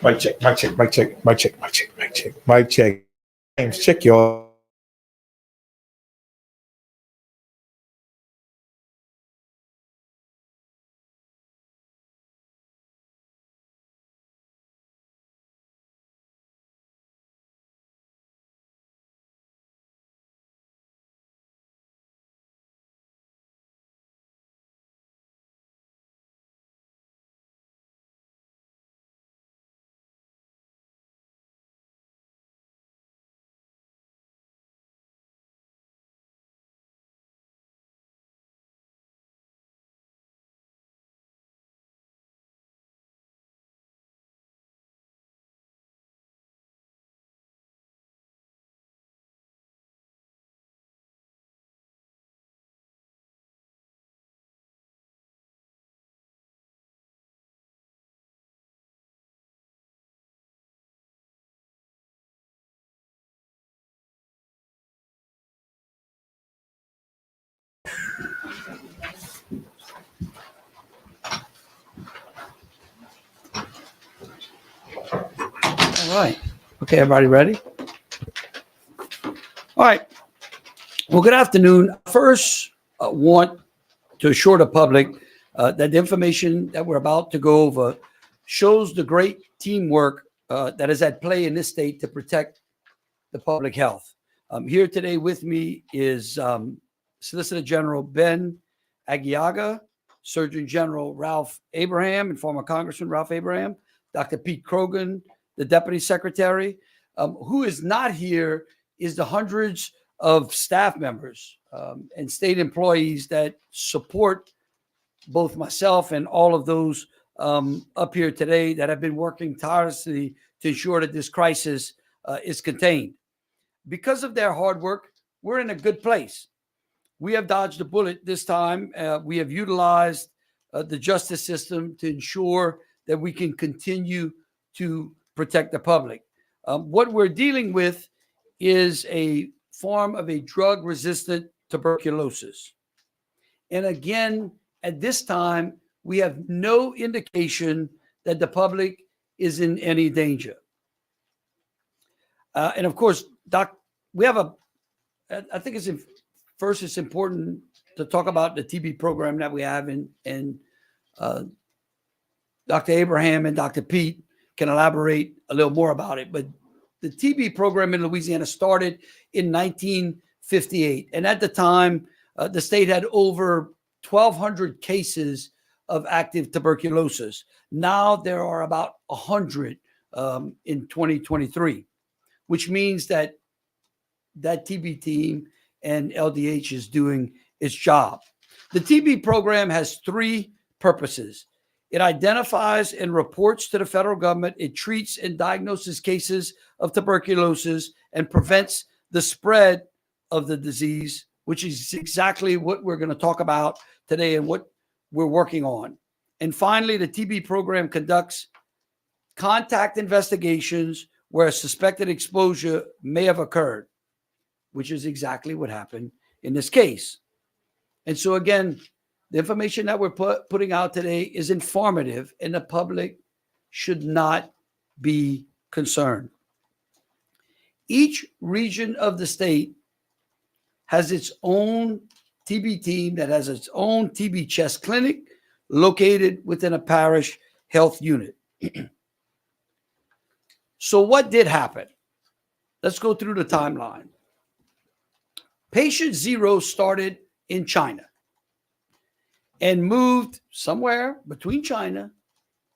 Mic check, mic check, mic check, mic check, mic check, mic check, mic check. James, check your. All right. Okay, everybody ready? All right. Well, good afternoon. First, want to assure the public that the information that we're about to go over shows the great teamwork that is at play in this state to protect the public health. Here today with me is Solicitor General Ben Aguiaga, Surgeon General Ralph Abraham, and former Congressman Ralph Abraham, Dr. Pete Krogan, the Deputy Secretary. Who is not here is the hundreds of staff members and state employees that support both myself and all of those up here today that have been working tirelessly to ensure that this crisis is contained. Because of their hard work, we're in a good place. We have dodged a bullet this time. We have utilized the justice system to ensure that we can continue to protect the public. What we're dealing with is a form of a drug-resistant tuberculosis. And again, at this time, we have no indication that the public is in any danger. And of course, Doc, we have I think it's important to talk about the TB program that we have, and Dr. Abraham and Dr. Pete can elaborate a little more about it. But the TB program in Louisiana started in 1958. And at the time, the state had over 1,200 cases of active tuberculosis. Now there are about 100 in 2023, which means that TB team and LDH is doing its job. The TB program has three purposes. It identifies and reports to the federal government. It treats and diagnoses cases of tuberculosis and prevents the spread of the disease, which is exactly what we're going to talk about today and what we're working on. And finally, the TB program conducts contact investigations where a suspected exposure may have occurred, which is exactly what happened in this case. And so again, the information that we're putting out today is informative, and the public should not be concerned. Each region of the state has its own TB team that has its own TB chest clinic located within a parish health unit. So what did happen? Let's go through the timeline. Patient 0 started in China and moved somewhere between China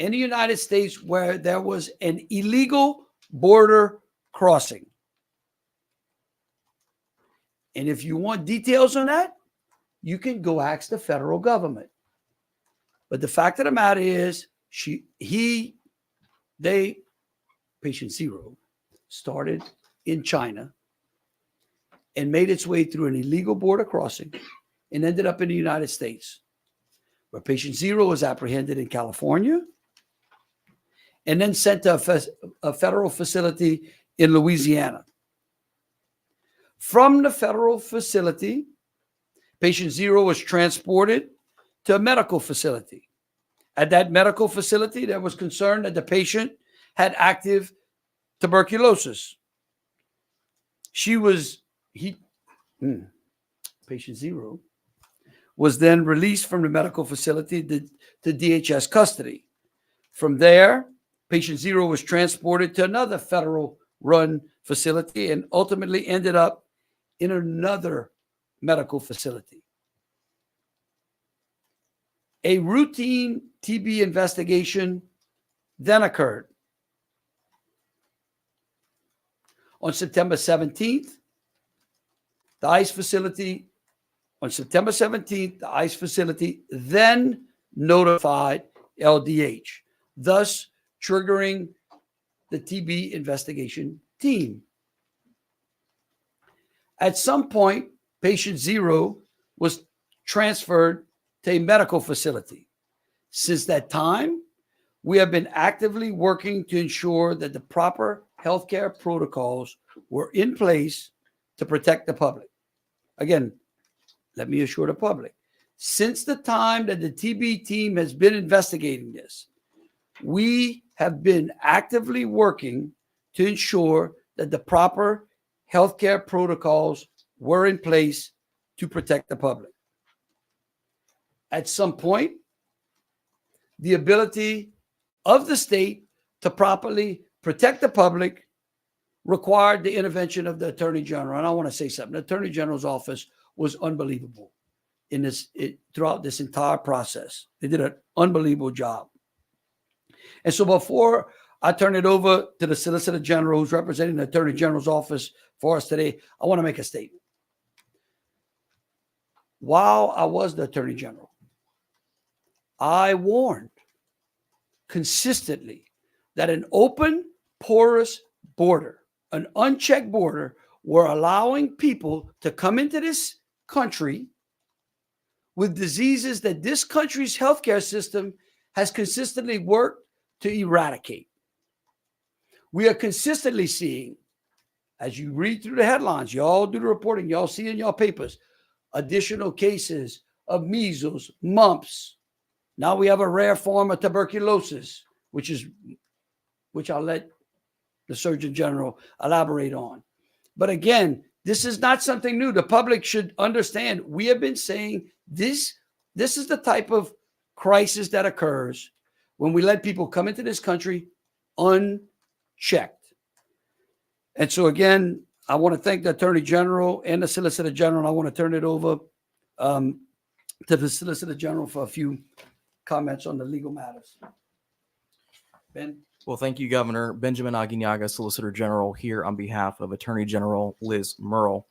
and the United States where there was an illegal border crossing. And if you want details on that, you can go ask the federal government. But the fact of the matter is, patient 0 started in China and made its way through an illegal border crossing and ended up in the United States, where patient 0 was apprehended in California and then sent to a federal facility in Louisiana. From the federal facility, patient 0 was transported to a medical facility. At that medical facility, there was concern that the patient had active tuberculosis. Patient 0 was then released from the medical facility to DHS custody. From there, patient 0 was transported to another federal-run facility and ultimately ended up in another medical facility. A routine TB investigation then occurred. On September 17th, the ICE facility then notified LDH, thus triggering the TB investigation team. At some point, patient 0 was transferred to a medical facility. Since that time, we have been actively working to ensure that the proper healthcare protocols were in place to protect the public. Again, let me assure the public, since the time that the TB team has been investigating this, we have been actively working to ensure that the proper healthcare protocols were in place to protect the public. At some point, the ability of the state to properly protect the public required the intervention of the Attorney General. And I want to say something. The Attorney General's office was unbelievable throughout this entire process. They did an unbelievable job. And so before I turn it over to the Solicitor General who's representing the Attorney General's office for us today, I want to make a statement. While I was the Attorney General, I warned consistently that an open, porous border, an unchecked border, were allowing people to come into this country with diseases that this country's healthcare system has consistently worked to eradicate. We are consistently seeing, as you read through the headlines, y'all do the reporting, y'all see in y'all papers, additional cases of measles, mumps. Now we have a rare form of tuberculosis, which I'll let the Surgeon General elaborate on. But again, this is not something new. The public should understand. We have been saying this is the type of crisis that occurs when we let people come into this country unchecked. And so again, I want to thank the Attorney General and the Solicitor General. I want to turn it over to the Solicitor General for a few comments on the legal matters. Ben? Well, thank you, Governor. Benjamin Aguinaga, Solicitor General, here on behalf of Attorney General Liz Murrill.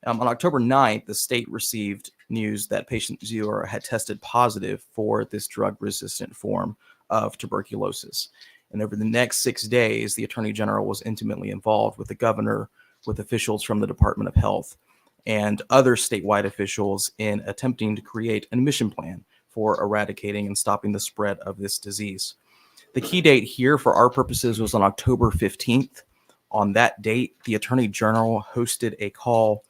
On October 9th, the state received news that patient 0 had tested positive for this drug-resistant form of tuberculosis. And over the next 6 days, the Attorney General was intimately involved with the governor, with officials from the Department of Health, and other statewide officials in attempting to create an admission plan for eradicating and stopping the spread of this disease. The key date here for our purposes was on October 15th. On that date, the Attorney General hosted a call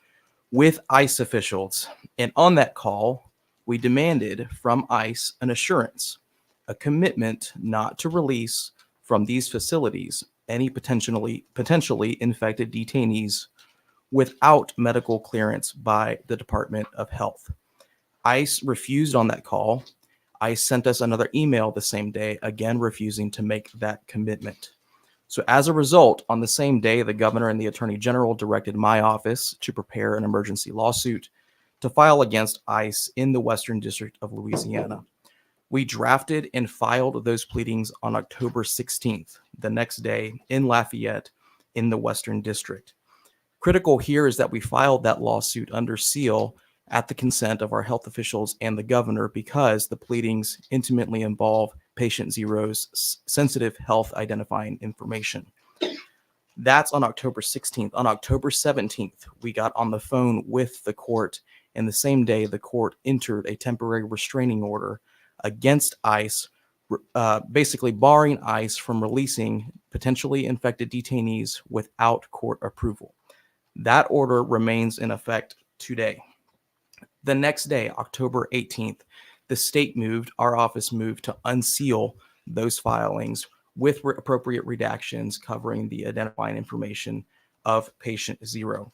with ICE officials. And on that call, we demanded from ICE an assurance, a commitment not to release from these facilities any potentially infected detainees without medical clearance by the Department of Health. ICE refused on that call. ICE sent us another email the same day, again refusing to make that commitment. So as a result, on the same day, the governor and the Attorney General directed my office to prepare an emergency lawsuit to file against ICE in the Western District of Louisiana. We drafted and filed those pleadings on October 16th, the next day in Lafayette in the Western District. Critical here is that we filed that lawsuit under seal at the consent of our health officials and the governor because the pleadings intimately involve patient 0's sensitive health identifying information. That's on October 16th. On October 17th, we got on the phone with the court, and the same day the court entered a temporary restraining order against ICE, basically barring ICE from releasing potentially infected detainees without court approval. That order remains in effect today. The next day, October 18th, the state our office moved to unseal those filings with appropriate redactions covering the identifying information of patient 0.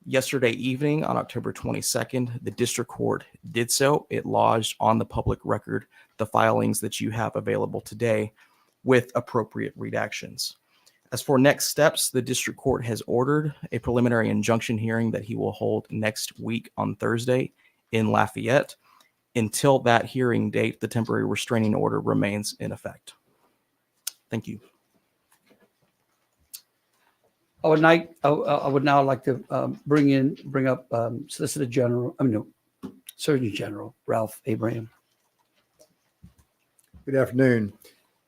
Yesterday evening, on October 22nd, the district court did so. It lodged on the public record the filings that you have available today with appropriate redactions. As for next steps, the district court has ordered a preliminary injunction hearing that he will hold next week on Thursday in Lafayette. Until that hearing date, the temporary restraining order remains in effect. Thank you. I would now like to bring up Surgeon General Ralph Abraham. Good afternoon.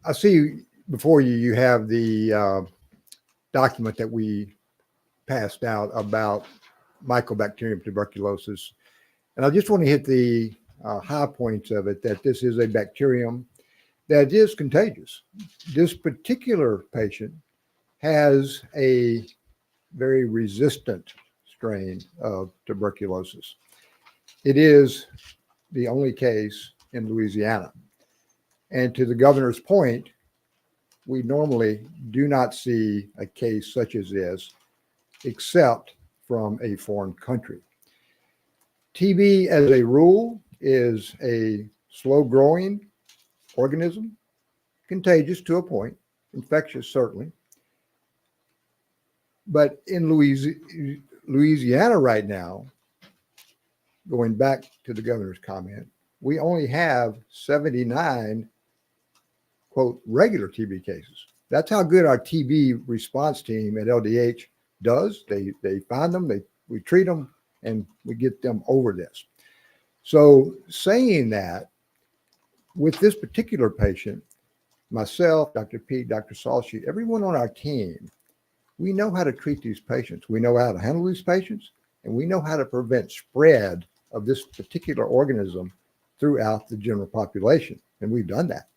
I see before you have the document that we passed out about Mycobacterium tuberculosis. And I just want to hit the high points of it, that this is a bacterium that is contagious. This particular patient has a very resistant strain of tuberculosis. It is the only case in Louisiana. And to the governor's point, we normally do not see a case such as this except from a foreign country. TB, as a rule, is a slow-growing organism, contagious to a point, infectious certainly. But in Louisiana right now, going back to the governor's comment, we only have 79, quote, regular TB cases. That's how good our TB response team at LDH does. They find them, we treat them, and we get them over this. So saying that, with this particular patient, myself, Dr. Pete, Dr. Salshi, everyone on our team, we know how to treat these patients. We know how to handle these patients, and we know how to prevent spread of this particular organism throughout the general population. And we've done that.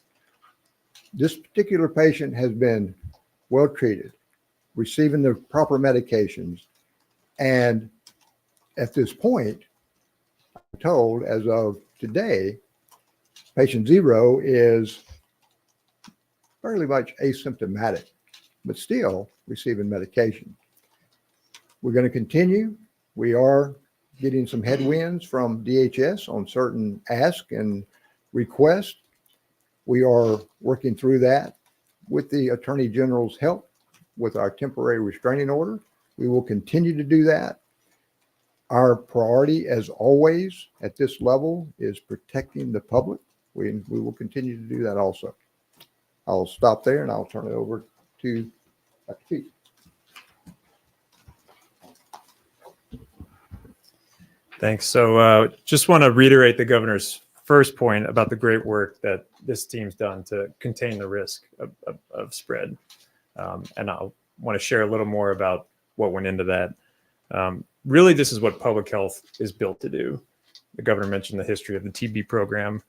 This particular patient has been well treated, receiving the proper medications. And at this point, I'm told as of today, patient 0 is fairly much asymptomatic, but still receiving medication. We're going to continue. We are getting some headwinds from DHS on certain asks and requests. We are working through that with the Attorney General's help with our temporary restraining order. We will continue to do that. Our priority, as always, at this level is protecting the public. We will continue to do that also. I'll stop there and I'll turn it over to Dr. Pete. Thanks. So just want to reiterate the governor's first point about the great work that this team's done to contain the risk of spread. And I want to share a little more about what went into that. Really, this is what public health is built to do. The governor mentioned the history of the TB program,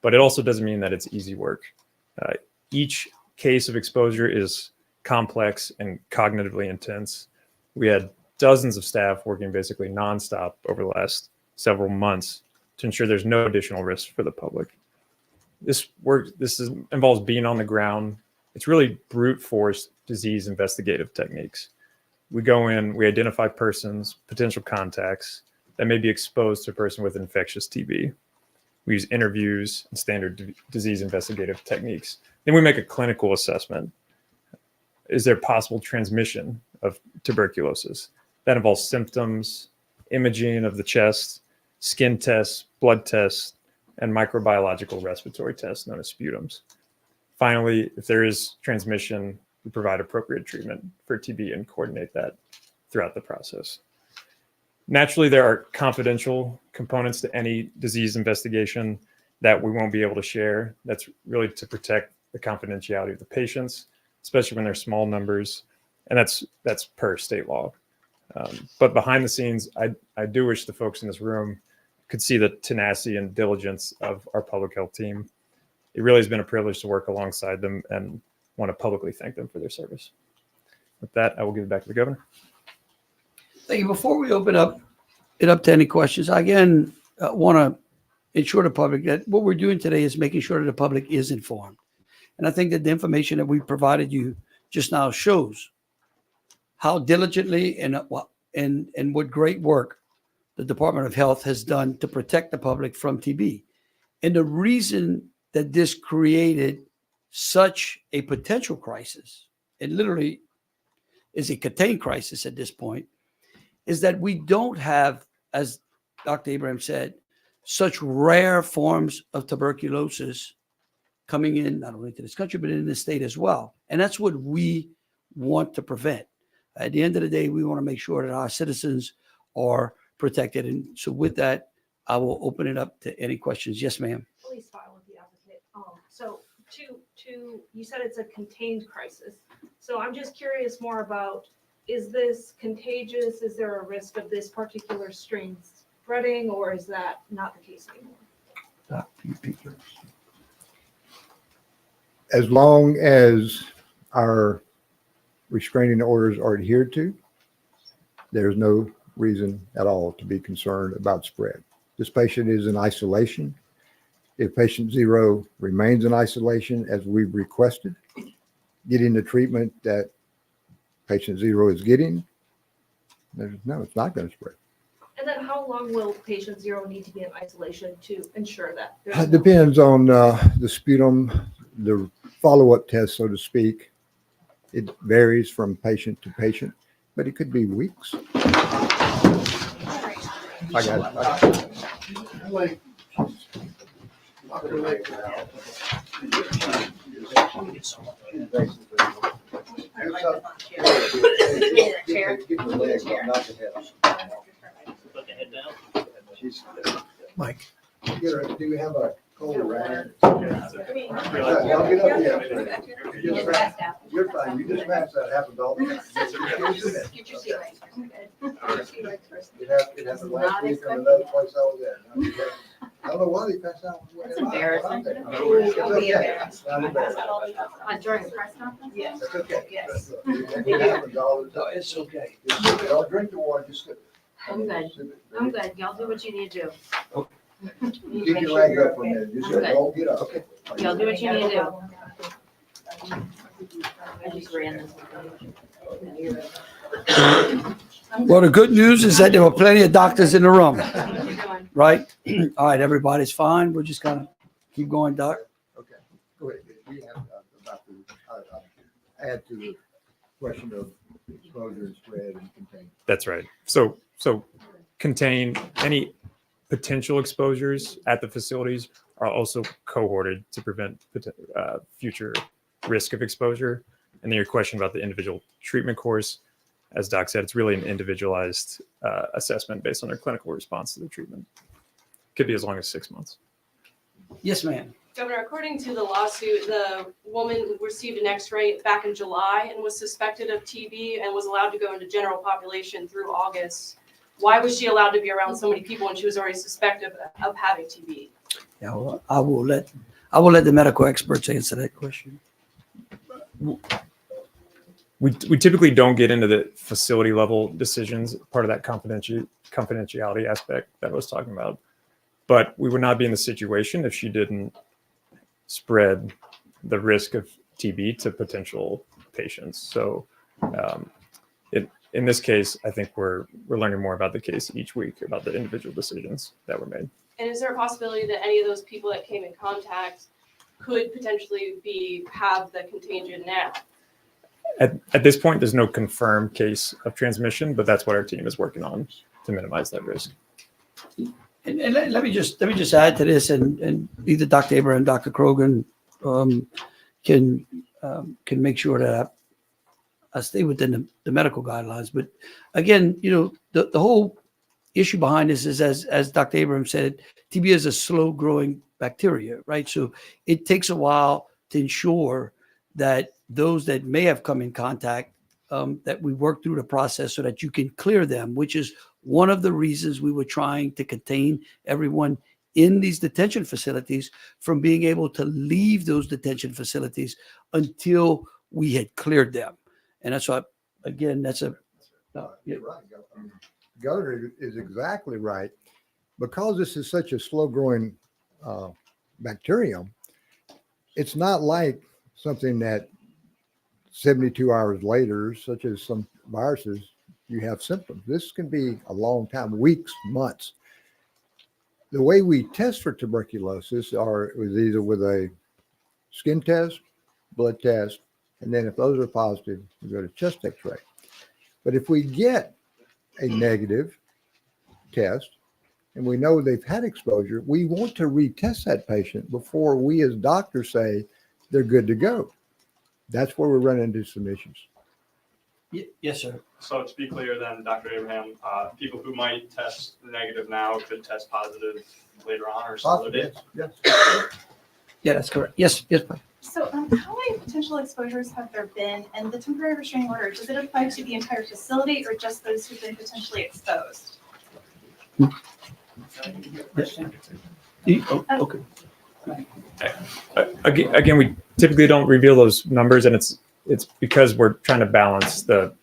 but it also doesn't mean that it's easy work. Each case of exposure is complex and cognitively intense. We had dozens of staff working basically nonstop over the last several months to ensure there's no additional risk for the public. This involves being on the ground. It's really brute force disease investigative techniques. We go in, we identify persons, potential contacts that may be exposed to a person with infectious TB. We use interviews and standard disease investigative techniques. Then we make a clinical assessment. Is there possible transmission of tuberculosis? That involves symptoms, imaging of the chest, skin tests, blood tests, and microbiological respiratory tests known as sputums. Finally, if there is transmission, we provide appropriate treatment for TB and coordinate that throughout the process. Naturally, there are confidential components to any disease investigation that we won't be able to share. That's really to protect the confidentiality of the patients, especially when they're small numbers, and that's per state law. But behind the scenes, I do wish the folks in this room could see the tenacity and diligence of our public health team. It really has been a privilege to work alongside them and want to publicly thank them for their service. With that, I will give it back to the governor. Thank you. Before we open it up to any questions, I again want to ensure the public that what we're doing today is making sure that the public is informed. And I think that the information that we provided you just now shows how diligently and what great work the Department of Health has done to protect the public from TB. And the reason that this created such a potential crisis, it literally is a contained crisis at this point, is that we don't have, as Dr. Abraham said, such rare forms of tuberculosis coming in, not only to this country, but in the state as well. And that's what we want to prevent. At the end of the day, we want to make sure that our citizens are protected. And so with that, I will open it up to any questions. Yes, ma'am. Police file with the applicant. So you said it's a contained crisis. So I'm just curious more about, is this contagious? Is there a risk of this particular strain spreading, or is that not the case anymore? As long as our restraining orders are adhered to, there's no reason at all to be concerned about spread. This patient is in isolation. If patient 0 remains in isolation as we've requested, getting the treatment that patient 0 is getting, no, it's not going to spread. And then how long will patient 0 need to be in isolation to ensure that? It depends on the sputum, the follow-up test, so to speak. It varies from patient to patient, but it could be weeks. I got it. Mike. Do you have a cold rag? Y'all get up here. You're fine. You just pass that. Happens all the time. Get your seat right. It happened last week in another place I was at. I don't know why they passed out. That's embarrassing. It's Don't be okay. embarrassed. Not embarrassed. During the press conference? Yes. That's okay. Yes. It happens all the No, time. it's okay. Don't drink the water, just sip it. I'm good. I'm good. Y'all do what you need to do. You Keep make your sure leg you're up for a okay. minute. Just I'm good. don't get up. Okay. Y'all do what you need to do. I just ran this. Well, the good news is that there were plenty of doctors in the room, right? All right, everybody's fine. We're just gonna keep going, Doc. Okay. Go ahead. We have about to add to the question of exposure and spread and containment. That's right. So contain any potential exposures at the facilities are also cohorted to prevent future risk of exposure. And then your question about the individual treatment course, as Doc said, it's really an individualized assessment based on their clinical response to the treatment. Could be as long as 6 months. Yes, ma'am. Governor, according to the lawsuit, the woman received an X-ray back in July and was suspected of TB and was allowed to go into general population through August. Why was she allowed to be around so many people when she was already suspected of having TB? Yeah, well, I will let the medical experts answer that question. We typically don't get into the facility level decisions, part of that confidentiality aspect that I was talking about. But we would not be in the situation if she didn't spread the risk of TB to potential patients. So in this case, I think we're learning more about the case each week about the individual decisions that were made. And is there a possibility that any of those people that came in contact could potentially have the contagion now? At this point, there's no confirmed case of transmission, but that's what our team is working on to minimize that risk. And let me just add to this, and either Dr. Abraham, Dr. Krogan can make sure that I stay within the medical guidelines. But again, the whole issue behind this is, as Dr. Abraham said, TB is a slow growing bacteria, right? So it takes a while to ensure that those that may have come in contact, that we work through the process so that you can clear them, which is one of the reasons we were trying to contain everyone in these detention facilities from being able to leave those detention facilities until we had cleared them. And that's what, again, that's a... You're right. Governor is exactly right. because this is such a slow growing bacterium, it's not like something that 72 hours later, such as some viruses, you have symptoms. This can be a long time, weeks, months. The way we test for tuberculosis was either with a skin test, blood test, and then if those are positive, we go to chest x-ray. But if we get a negative test and we know they've had exposure, we want to retest that patient before we as doctors say they're good to go. That's where we run into some issues. Yes, sir. So to be clear then, Dr. Abraham, people who might test negative now could test positive later on or some other day? Yes. Yeah, that's correct. Yes, yes, ma'am. So how many potential exposures have there been? And the temporary restraining order, does it apply to the entire facility or just those who've been potentially exposed? Okay. Again, we typically don't reveal those numbers, and it's because we're trying to balance the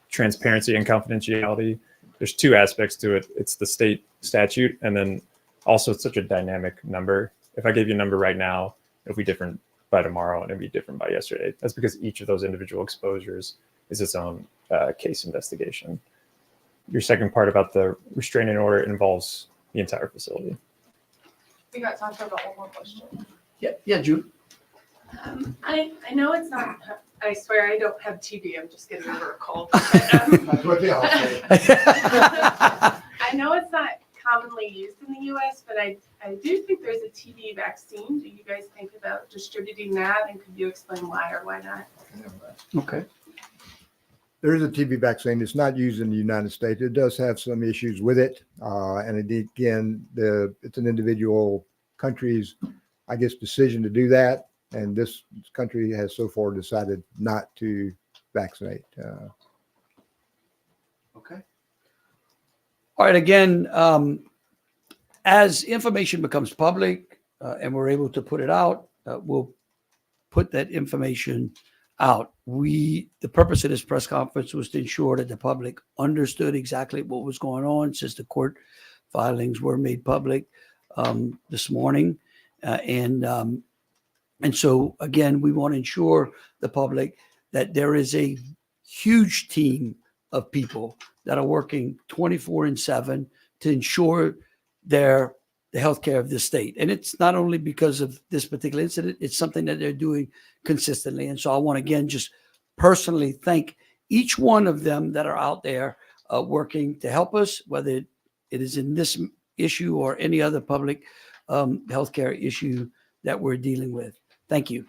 transparency and confidentiality. There's two aspects to it. It's the state statute, and then also it's such a dynamic number. If I gave you a number right now, it'll be different by tomorrow, and it'll be different by yesterday. That's because each of those individual exposures is its own case investigation. Your second part about the restraining order involves the entire facility. We got time for about one more question. Yeah, Jude. I know it's not, I swear I don't have TB, I'm just getting over a cold. That's what they all say. I know it's not commonly used in the US, but I do think there's a TB vaccine. Do you guys think about distributing that? And could you explain why or why not? Okay. There is a TB vaccine. It's not used in the United States. It does have some issues with it. And again, it's an individual country's, I guess, decision to do that. And this country has so far decided not to vaccinate. Okay. All right. Again, as information becomes public and we're able to put it out, we'll put that information out. The purpose of this press conference was to ensure that the public understood exactly what was going on, since the court filings were made public this morning. And so, again, we want to ensure the public that there is a huge team of people that are working 24/7 to ensure the healthcare of the state. And it's not only because of this particular incident, it's something that they're doing consistently. And so I want to, again, just personally thank each one of them that are out there working to help us, whether it is in this issue or any other public healthcare issue that we're dealing with. Thank you.